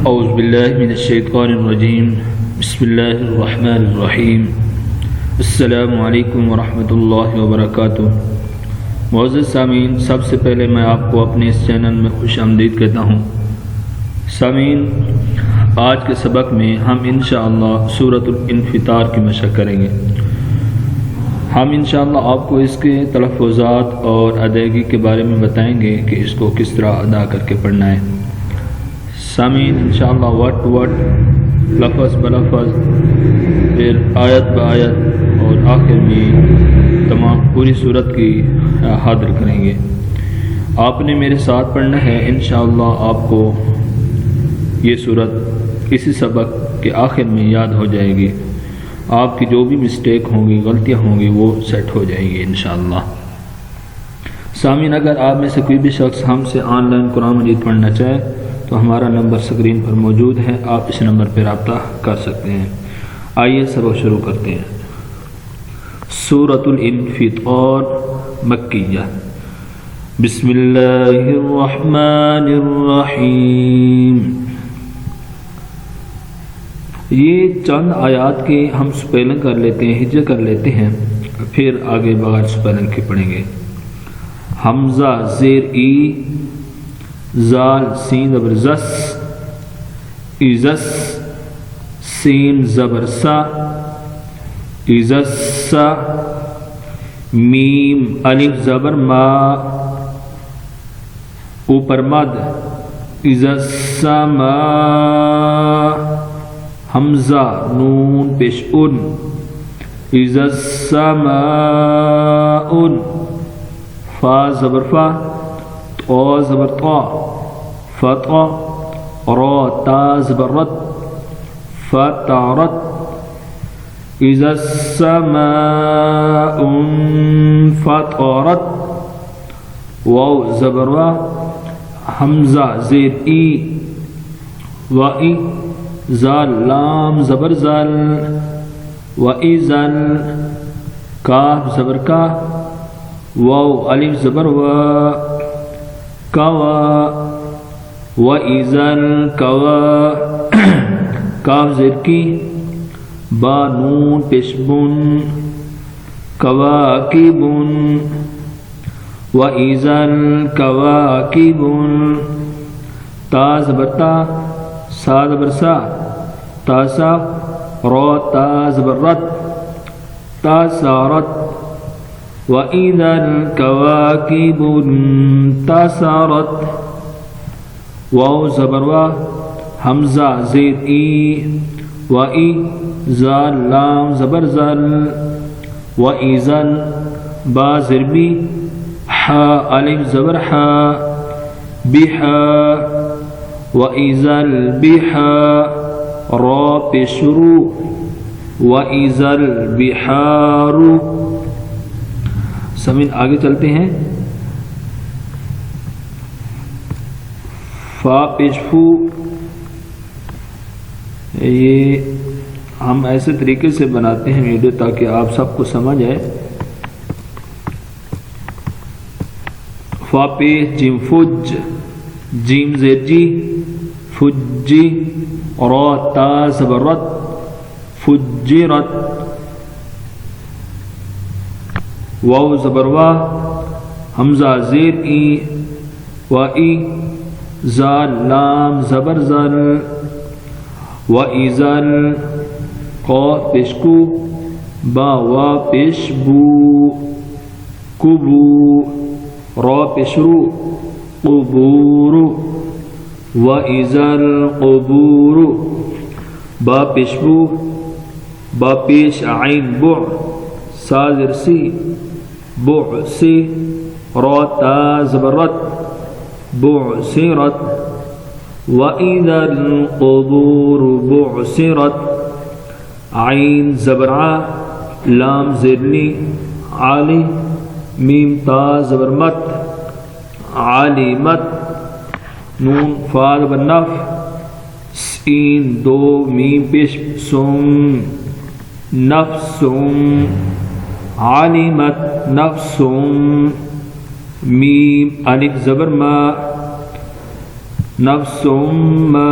اعوذ باللہ من الشیطان الرجیم بسم اللہ الرحمن الرحیم السلام علیکم ورحمۃ اللہ وبرکاتہ۔ معزز سامعین، سب سے پہلے میں آپ کو اپنے اس چینل میں خوش آمدید کہتا ہوں۔ سامعین، آج کے سبق میں ہم انشاءاللہ سورۃ الانفطار کی مشق کریں گے۔ ہم انشاءاللہ آپ کو اس کے تلفظات اور ادائیگی کے بارے میں بتائیں گے کہ اس کو کس طرح ادا کر کے پڑھنا ہے۔ سامعین، انشاءاللہ ورڈ ٹو ورڈ، لفظ بلفظ، پھر آیت بآیت اور آخر میں تمام پوری صورت کی حاضر کریں گے۔ آپ نے میرے ساتھ پڑھنا ہے، انشاءاللہ آپ کو یہ صورت اسی سبق کے آخر میں یاد ہو جائے گی۔ آپ کی جو بھی مسٹیک ہوں گی، غلطیاں ہوں گی، وہ سیٹ ہو جائیں گی انشاءاللہ۔ سامعین، اگر آپ میں سے کوئی بھی شخص ہم سے آن لائن قرآن مجید پڑھنا چاہے تو ہمارا نمبر اسکرین پر موجود ہے، آپ اس نمبر پر رابطہ کر سکتے ہیں۔ آئیے سبق شروع کرتے ہیں۔ سورۃ الانفطار مکیہ۔ بسم اللہ الرحمن الرحیم۔ یہ چند آیات کے ہم سپیلنگ کر لیتے ہیں، ہجے کر لیتے ہیں، پھر آگے بغیر سپیلنگ کے پڑھیں گے۔ حمزہ زیر ای، زال سین زبر زس، ازس سین زبر سا، ازسا، میم الف زبر ما، اوپر مد، ازسما، حمزہ نون پیش ان، ازسماء، فا زبر فا، طا زبر طا، فتح، را تا زبر رت، فترت، اذا السماء انفطرت، واو زبر وا، حمزہ زیر ای، وائی، زال لام زبر زل، وَإِذَن، کاف زبر کا، واو الف زبر و، کوا، وَإِذَن کوا، کاف زیر کی، با نون پیش بن، کواکبن، وَإِذَن کواکبن، تا زبر تا، سا زبر سا، تاسا، را تا زبر رت، تاسارت، وَإِذَا الْكَوَاكِبُ انتَثَرَتْ، واو زبر وا، حمزہ زیر ای، وائی، زال لام زبر زل، وَإِذَن، با زر بی، حا الف زبر حا، بحا، وَإِذَا الْبِحَارُ، را پیش رو، وَإِذَا الْبِحَارُ۔ سمین آگے چلتے ہیں۔ فا پیش فو، یہ ہم ایسے طریقے سے بناتے ہیں ویڈیو تاکہ آپ سب کو سمجھ آئے۔ فا پیش جیم فج، جیم زیر جی، فجی، را تا زبر رت، فجرت، واو زبر وا، حمزہ زیر ای، وائی، زال لام زبر زل، وَإِذَن، قاف پیش کو، با وا پیش بو، کبو، را پیش رو، قبور، وَإِذَا الْقُبُورُ، با پیش بو، با پیش عین بع، سا زر سی، بعثی، را تا زبر رت، بعثرت، وَإِذَا الْقُبُورُ بُعْثِرَتْ، عین زبر ع، لام زرنی، عالی، میم تا زبر مت، عالمت، نون فا زبر نف، سین دو میم پیش سم، نفسم، علمت نفسم، میم الف زبر ما، نفسم ما،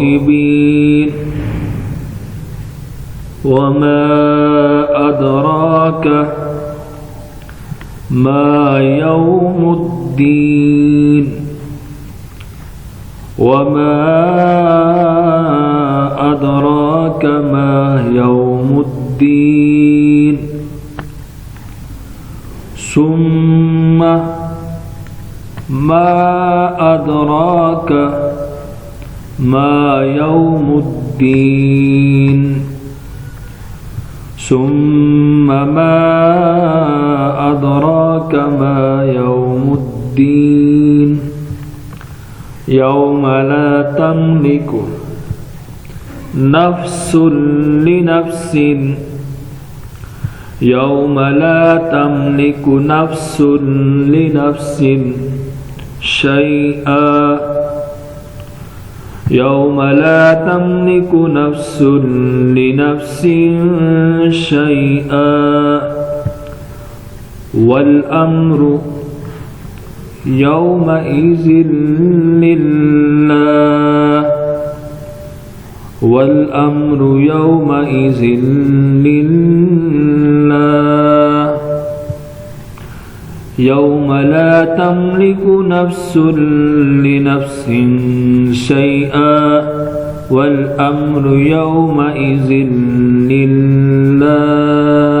الغائبين وما أدراك ما يوم الدين وما أدراك ما يوم الدين ثم ما أدراك ما يوم الدين ثم ما أدراك ما يوم الدين يوم لا تملك نفس لنفس يوم لا تملك نفس لنفس شيئا يوم لا تملك نفس لنفس شيئا والأمر يومئذ لله والأمر يومئذ لله يوم لا تملك نفس لنفس شيئا والأمر يومئذ لله।